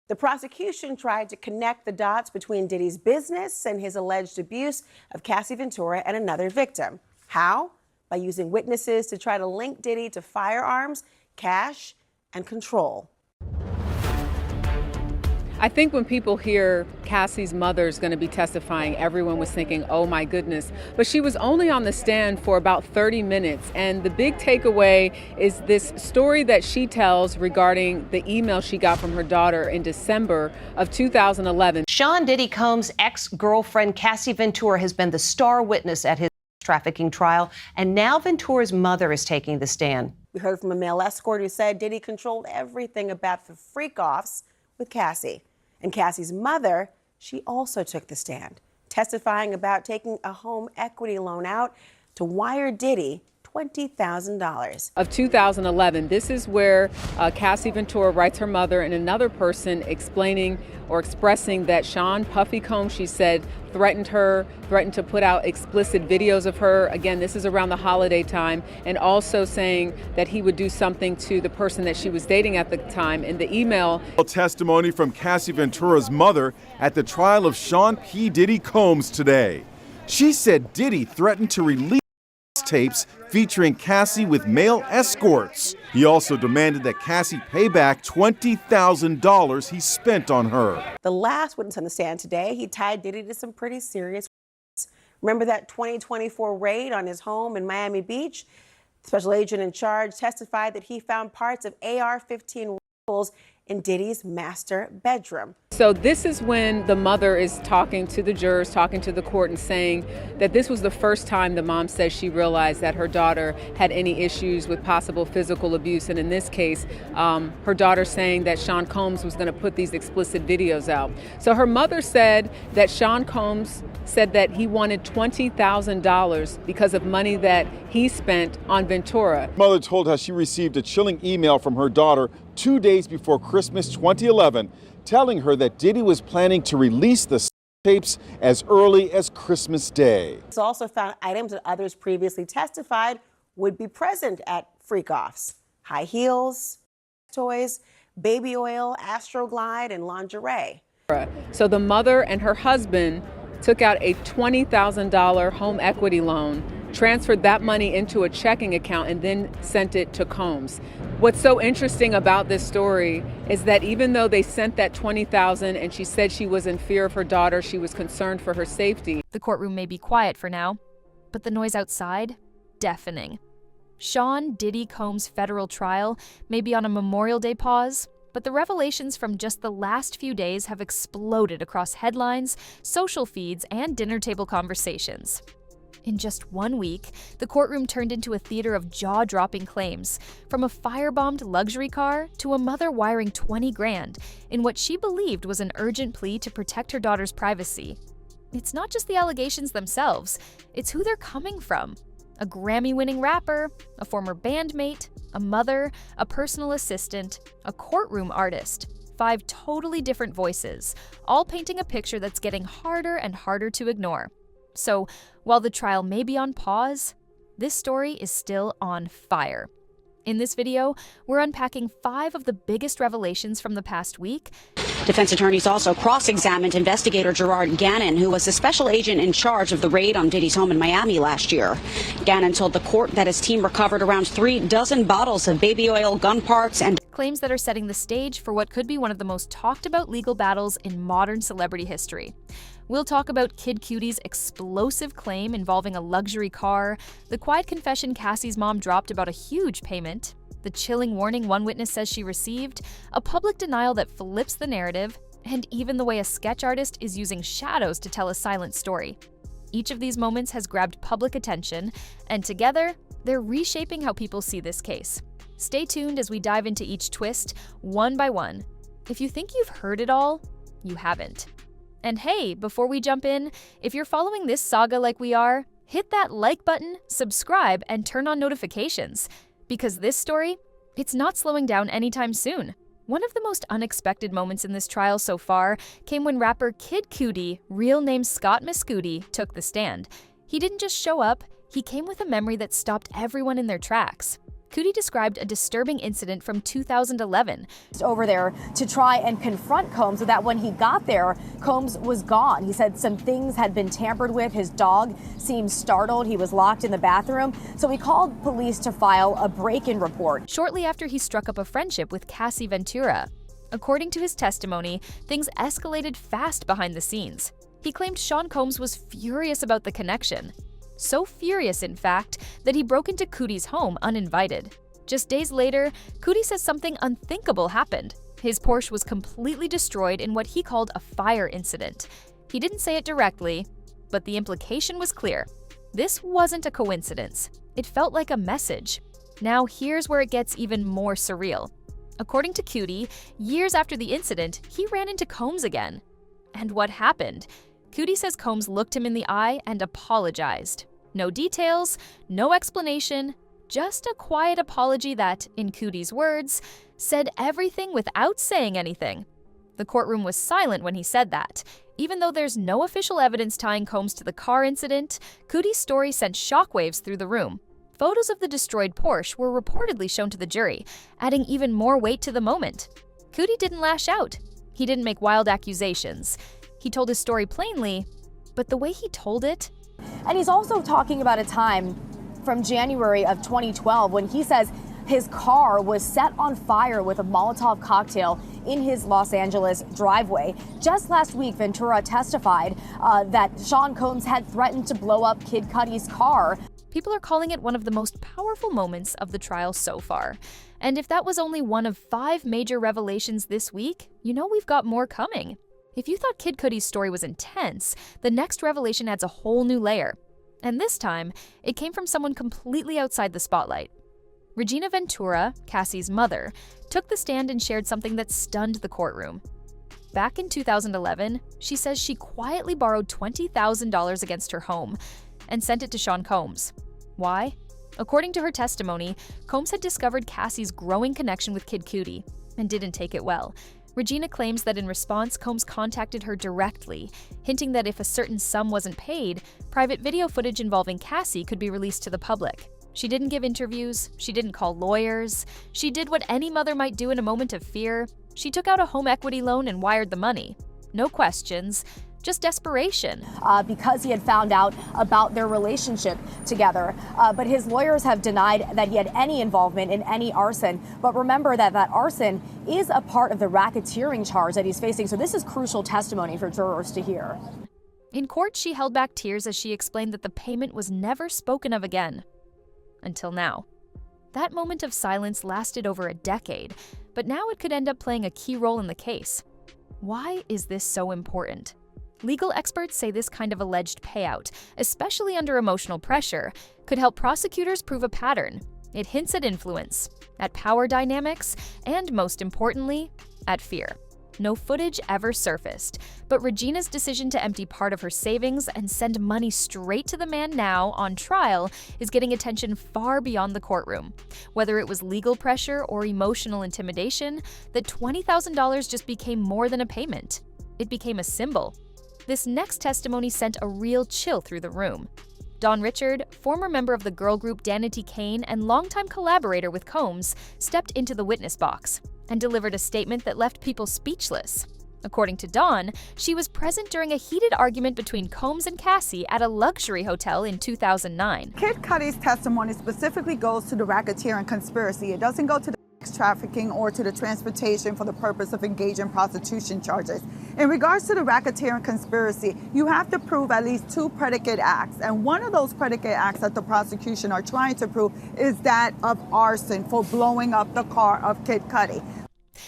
The prosecution tried to connect the dots between Diddy's business and his alleged abuse of Cassie Ventura and another victim. How? By using witnesses to try to link Diddy to firearms, cash, and control. I think when people hear Cassie's mother is going to be testifying, everyone was thinking, oh my goodness. But she was only on the stand for about 30 minutes. And the big takeaway is this story that she tells regarding the email she got from her daughter in December of 2011. Sean Diddy Combs' ex-girlfriend Cassie Ventura has been the star witness at his trafficking trial. And now Ventura's mother is taking the stand. We heard from a male escort who said Diddy controlled everything about the freak-offs with Cassie. And Cassie's mother, she also took the stand, testifying about taking a home equity loan out to wire Diddy $20,000. Of 2011, this is where Cassie Ventura writes her mother and another person explaining or expressing that Sean Puffy Combs, she said, threatened to put out explicit videos of her. Again, this is around the holiday time, and also saying that he would do something to the person that she was dating at the time. In the email, testimony from Cassie Ventura's mother at the trial of Sean P. Diddy Combs today. She said Diddy threatened to release tapes featuring Cassie with male escorts. He also demanded that Cassie pay back $20,000 he spent on her. The last witness on the stand today, he tied Diddy to some pretty serious. Remember that 2024 raid on his home in Miami Beach? The special agent in charge testified that he found parts of AR-15 rifles in Diddy's master bedroom. So this is when the mother is talking to the jurors, talking to the court, and saying that this was the first time the mom says she realized that her daughter had any issues with possible physical abuse. And in this case, her daughter saying that Sean Combs was going to put these explicit videos out. So her mother said that Sean Combs said that he wanted $20,000 because of money that he spent on Ventura. Mother told how she received a chilling email from her daughter 2 days before Christmas 2011, telling her that Diddy was planning to release the tapes as early as Christmas Day. It's also found items that others previously testified would be present at freak-offs: high heels, toys, baby oil, Astroglide, and lingerie. So the mother and her husband took out a $20,000 home equity loan, transferred that money into a checking account, and then sent it to Combs. What's so interesting about this story is that even though they sent that $20,000 and she said she was in fear of her daughter, she was concerned for her safety. The courtroom may be quiet for now, but the noise outside, deafening. Sean Diddy Combs' federal trial may be on a Memorial Day pause, but the revelations from just the last few days have exploded across headlines, social feeds, and dinner table conversations. In just 1 week, the courtroom turned into a theater of jaw-dropping claims, from a firebombed luxury car to a mother wiring $20,000 in what she believed was an urgent plea to protect her daughter's privacy. It's not just the allegations themselves, it's who they're coming from. A Grammy-winning rapper, a former bandmate, a mother, a personal assistant, a courtroom artist. 5 totally different voices, all painting a picture that's getting harder and harder to ignore. So, while the trial may be on pause, this story is still on fire. In this video, we're unpacking 5 of the biggest revelations from the past week. Defense attorneys also cross-examined investigator Gerard Gannon, who was the special agent in charge of the raid on Diddy's home in Miami last year. Gannon told the court that his team recovered around 36 bottles of baby oil, gun parts, and claims that are setting the stage for what could be one of the most talked about legal battles in modern celebrity history. We'll talk about Kid Cudie's explosive claim involving a luxury car, the quiet confession Cassie's mom dropped about a huge payment, the chilling warning one witness says she received, a public denial that flips the narrative, and even the way a sketch artist is using shadows to tell a silent story. Each of these moments has grabbed public attention, and together, they're reshaping how people see this case. Stay tuned as we dive into each twist, one by one. If you think you've heard it all, you haven't. And hey, before we jump in, if you're following this saga like we are, hit that like button, subscribe, and turn on notifications. Because this story, it's not slowing down anytime soon. One of the most unexpected moments in this trial so far came when rapper Kid Cudi, real name Scott Mescudi, took the stand. He didn't just show up, he came with a memory that stopped everyone in their tracks. Cootie described a disturbing incident from 2011. Over there to try and confront Combs, so that when he got there, Combs was gone. He said some things had been tampered with. His dog seemed startled. He was locked in the bathroom. So he called police to file a break-in report. Shortly after he struck up a friendship with Cassie Ventura. According to his testimony, things escalated fast behind the scenes. He claimed Sean Combs was furious about the connection. So furious, in fact, that he broke into Cootie's home uninvited. Just days later, Cootie says something unthinkable happened. His Porsche was completely destroyed in what he called a fire incident. He didn't say it directly, but the implication was clear. This wasn't a coincidence. It felt like a message. Now here's where it gets even more surreal. According to Cootie, years after the incident, he ran into Combs again. And what happened? Cootie says Combs looked him in the eye and apologized. No details, no explanation, just a quiet apology that, in Cootie's words, said everything without saying anything. The courtroom was silent when he said that. Even though there's no official evidence tying Combs to the car incident, Cootie's story sent shockwaves through the room. Photos of the destroyed Porsche were reportedly shown to the jury, adding even more weight to the moment. Cootie didn't lash out. He didn't make wild accusations. He told his story plainly, but the way he told it... And he's also talking about a time from January of 2012 when he says his car was set on fire with a Molotov cocktail in his Los Angeles driveway. Just last week, Ventura testified that Sean Combs had threatened to blow up Kid Cudi's car. People are calling it one of the most powerful moments of the trial so far. And if that was only one of 5 major revelations this week, you know we've got more coming. If you thought Kid Cudi's story was intense, the next revelation adds a whole new layer. And this time, it came from someone completely outside the spotlight. Regina Ventura, Cassie's mother, took the stand and shared something that stunned the courtroom. Back in 2011, she says she quietly borrowed $20,000 against her home and sent it to Sean Combs. Why? According to her testimony, Combs had discovered Cassie's growing connection with Kid Cudi and didn't take it well. Regina claims that in response, Combs contacted her directly, hinting that if a certain sum wasn't paid, private video footage involving Cassie could be released to the public. She didn't give interviews, she didn't call lawyers, she did what any mother might do in a moment of fear. She took out a home equity loan and wired the money. No questions, just desperation. Because he had found out about their relationship together. But his lawyers have denied that he had any involvement in any arson. But remember that arson is a part of the racketeering charge that he's facing. So this is crucial testimony for jurors to hear. In court, she held back tears as she explained that the payment was never spoken of again. Until now. That moment of silence lasted over a decade, but now it could end up playing a key role in the case. Why is this so important? Legal experts say this kind of alleged payout, especially under emotional pressure, could help prosecutors prove a pattern. It hints at influence, at power dynamics, and most importantly, at fear. No footage ever surfaced, but Regina's decision to empty part of her savings and send money straight to the man now on trial is getting attention far beyond the courtroom. Whether it was legal pressure or emotional intimidation, that $20,000 just became more than a payment. It became a symbol. This next testimony sent a real chill through the room. Don Richard, former member of the girl group Danity Kane and longtime collaborator with Combs, stepped into the witness box and delivered a statement that left people speechless. According to Don, she was present during a heated argument between Combs and Cassie at a luxury hotel in 2009. Kid Cudi's testimony specifically goes to the racketeering conspiracy. It doesn't go to the sex trafficking or to the transportation for the purpose of engaging prostitution charges. In regards to the racketeering conspiracy, you have to prove at least 2 predicate acts. And one of those predicate acts that the prosecution are trying to prove is that of arson for blowing up the car of Kid Cudi.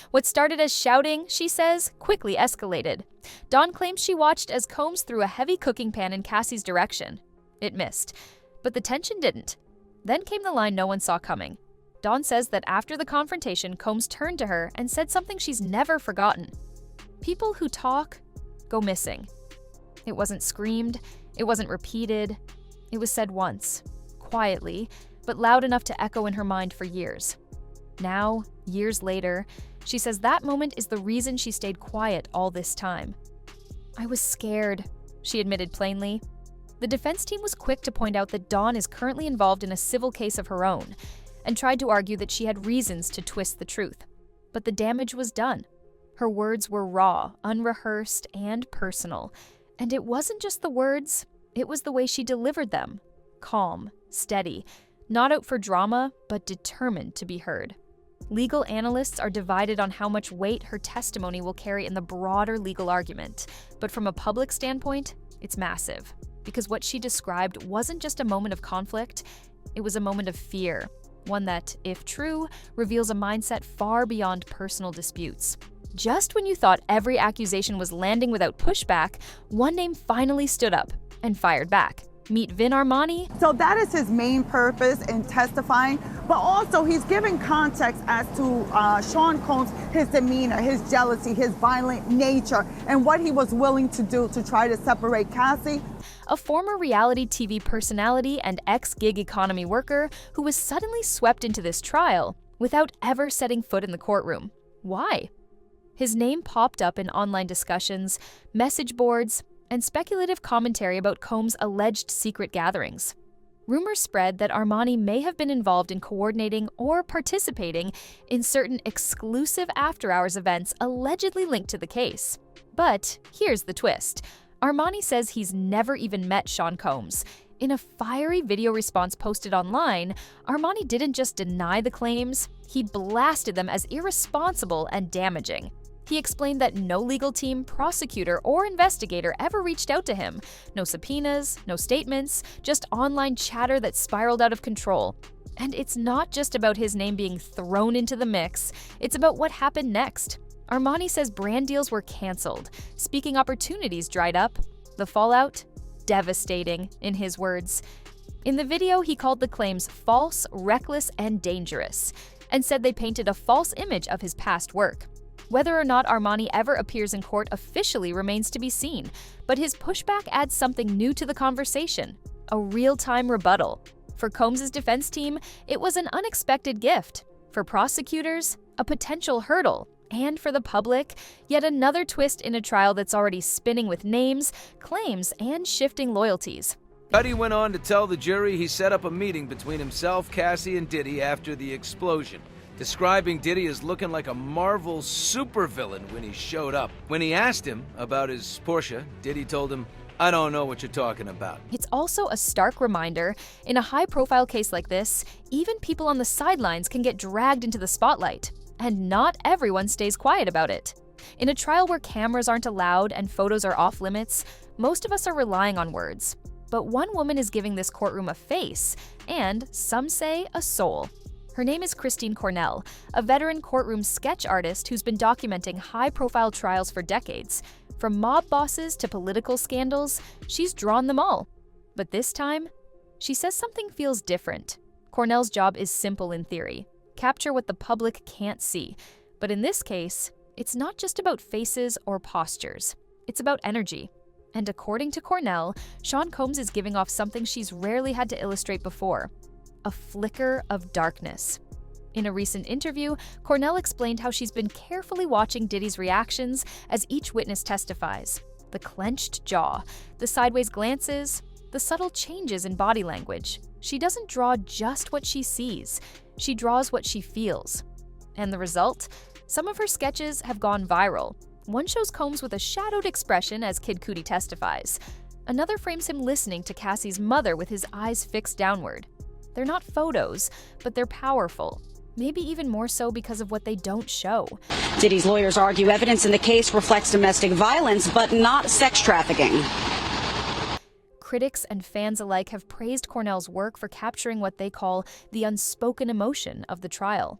What started as shouting, she says, quickly escalated. Dawn claims she watched as Combs threw a heavy cooking pan in Cassie's direction. It missed, but the tension didn't. Then came the line no one saw coming. Dawn says that after the confrontation, Combs turned to her and said something she's never forgotten. People who talk go missing. It wasn't screamed, it wasn't repeated. It was said once, quietly, but loud enough to echo in her mind for years. Now, years later, she says that moment is the reason she stayed quiet all this time. I was scared, she admitted plainly. The defense team was quick to point out that Dawn is currently involved in a civil case of her own. and tried to argue that she had reasons to twist the truth. But the damage was done. Her words were raw, unrehearsed, and personal. And it wasn't just the words, it was the way she delivered them. Calm, steady, not out for drama, but determined to be heard. Legal analysts are divided on how much weight her testimony will carry in the broader legal argument. But from a public standpoint, it's massive. Because what she described wasn't just a moment of conflict, it was a moment of fear. One that, if true, reveals a mindset far beyond personal disputes. Just when you thought every accusation was landing without pushback, one name finally stood up and fired back. Meet Vin Armani. So that is his main purpose in testifying, but also he's giving context as to Sean Combs, his demeanor, his jealousy, his violent nature, and what he was willing to do to try to separate Cassie. A former reality TV personality and ex-gig economy worker who was suddenly swept into this trial without ever setting foot in the courtroom. Why? His name popped up in online discussions, message boards, and speculative commentary about Combs' alleged secret gatherings. Rumors spread that Armani may have been involved in coordinating or participating in certain exclusive after-hours events allegedly linked to the case. But here's the twist. Armani says he's never even met Sean Combs. In a fiery video response posted online, Armani didn't just deny the claims, he blasted them as irresponsible and damaging. He explained that no legal team, prosecutor, or investigator ever reached out to him. No subpoenas, no statements, just online chatter that spiraled out of control. And it's not just about his name being thrown into the mix, it's about what happened next. Armani says brand deals were canceled, speaking opportunities dried up. The fallout? Devastating, in his words. In the video, he called the claims false, reckless, and dangerous, and said they painted a false image of his past work. Whether or not Armani ever appears in court officially remains to be seen, but his pushback adds something new to the conversation, a real-time rebuttal. For Combs' defense team, it was an unexpected gift. For prosecutors, a potential hurdle. And for the public, yet another twist in a trial that's already spinning with names, claims, and shifting loyalties. Diddy went on to tell the jury he set up a meeting between himself, Cassie, and Diddy after the explosion, describing Diddy as looking like a Marvel supervillain when he showed up. When he asked him about his Porsche, Diddy told him, "I don't know what you're talking about." It's also a stark reminder, in a high-profile case like this, even people on the sidelines can get dragged into the spotlight. And not everyone stays quiet about it. In a trial where cameras aren't allowed and photos are off limits, most of us are relying on words. But one woman is giving this courtroom a face, and some say a soul. Her name is Christine Cornell, a veteran courtroom sketch artist who's been documenting high-profile trials for decades. From mob bosses to political scandals, she's drawn them all. But this time, she says something feels different. Cornell's job is simple in theory. Capture what the public can't see. But in this case, it's not just about faces or postures. It's about energy. And according to Cornell, Sean Combs is giving off something she's rarely had to illustrate before: a flicker of darkness. In a recent interview, Cornell explained how she's been carefully watching Diddy's reactions as each witness testifies. The clenched jaw, the sideways glances, the subtle changes in body language. She doesn't draw just what she sees. She draws what she feels. And the result? Some of her sketches have gone viral. One shows Combs with a shadowed expression as Kid Cudi testifies. Another frames him listening to Cassie's mother with his eyes fixed downward. They're not photos, but they're powerful. Maybe even more so because of what they don't show. Diddy's lawyers argue evidence in the case reflects domestic violence, but not sex trafficking. Critics and fans alike have praised Cornell's work for capturing what they call the unspoken emotion of the trial.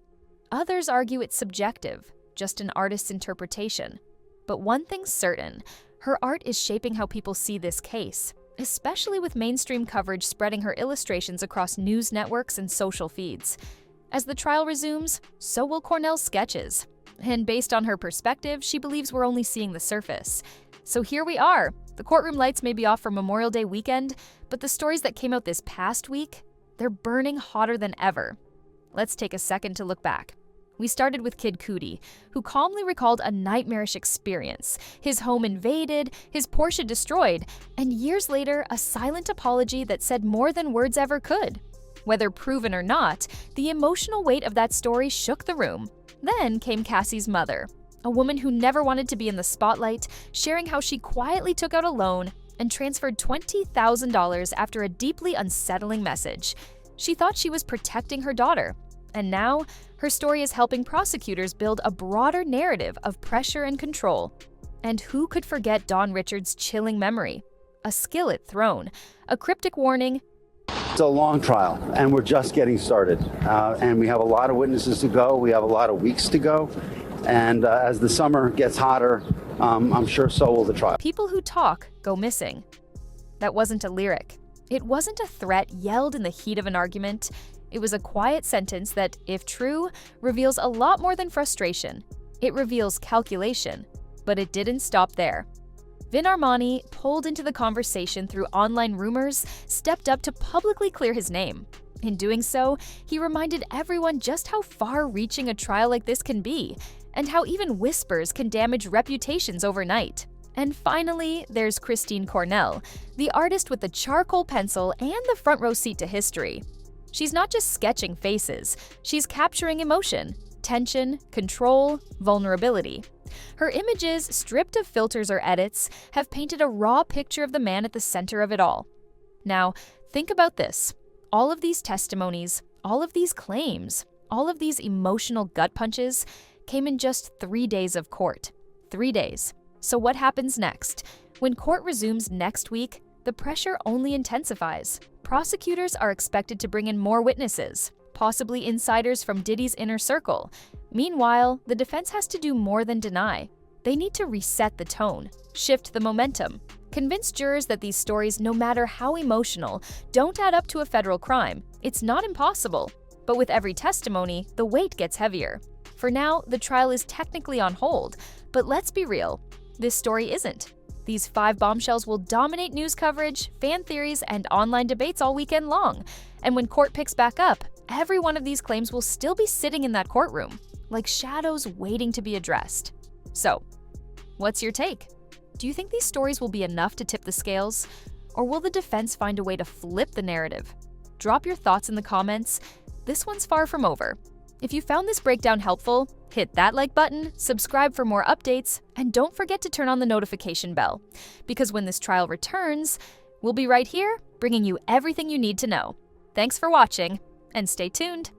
Others argue it's subjective, just an artist's interpretation. But one thing's certain, her art is shaping how people see this case, especially with mainstream coverage spreading her illustrations across news networks and social feeds. As the trial resumes, so will Cornell's sketches. And based on her perspective, she believes we're only seeing the surface. So here we are. The courtroom lights may be off for Memorial Day weekend, but the stories that came out this past week, they're burning hotter than ever. Let's take a second to look back. We started with Kid Cudi, who calmly recalled a nightmarish experience, his home invaded, his Porsche destroyed, and years later, a silent apology that said more than words ever could. Whether proven or not, the emotional weight of that story shook the room. Then came Cassie's mother, a woman who never wanted to be in the spotlight, sharing how she quietly took out a loan and transferred $20,000 after a deeply unsettling message. She thought she was protecting her daughter, and now her story is helping prosecutors build a broader narrative of pressure and control. And who could forget Dawn Richards' chilling memory? A skillet thrown, a cryptic warning. It's a long trial, and we're just getting started. And we have a lot of witnesses to go. We have a lot of weeks to go. And as the summer gets hotter, I'm sure so will the trial. People who talk go missing. That wasn't a lyric. It wasn't a threat yelled in the heat of an argument. It was a quiet sentence that, if true, reveals a lot more than frustration. It reveals calculation. But it didn't stop there. Vin Armani, pulled into the conversation through online rumors, stepped up to publicly clear his name. In doing so, he reminded everyone just how far-reaching a trial like this can be, and how even whispers can damage reputations overnight. And finally, there's Christine Cornell, the artist with the charcoal pencil and the front row seat to history. She's not just sketching faces, she's capturing emotion, tension, control, vulnerability. Her images, stripped of filters or edits, have painted a raw picture of the man at the center of it all. Now, think about this. All of these testimonies, all of these claims, all of these emotional gut punches came in just 3 days of court. 3 days. So what happens next? When court resumes next week, the pressure only intensifies. Prosecutors are expected to bring in more witnesses, possibly insiders from Diddy's inner circle. Meanwhile, the defense has to do more than deny. They need to reset the tone, shift the momentum, convince jurors that these stories, no matter how emotional, don't add up to a federal crime. It's not impossible, but with every testimony, the weight gets heavier. For now, the trial is technically on hold, but let's be real, this story isn't. These 5 bombshells will dominate news coverage, fan theories, and online debates all weekend long. And when court picks back up, every one of these claims will still be sitting in that courtroom, like shadows waiting to be addressed. So, what's your take? Do you think these stories will be enough to tip the scales? Or will the defense find a way to flip the narrative? Drop your thoughts in the comments. This one's far from over. If you found this breakdown helpful, hit that like button, subscribe for more updates, and don't forget to turn on the notification bell. Because when this trial returns, we'll be right here, bringing you everything you need to know. Thanks for watching, and stay tuned.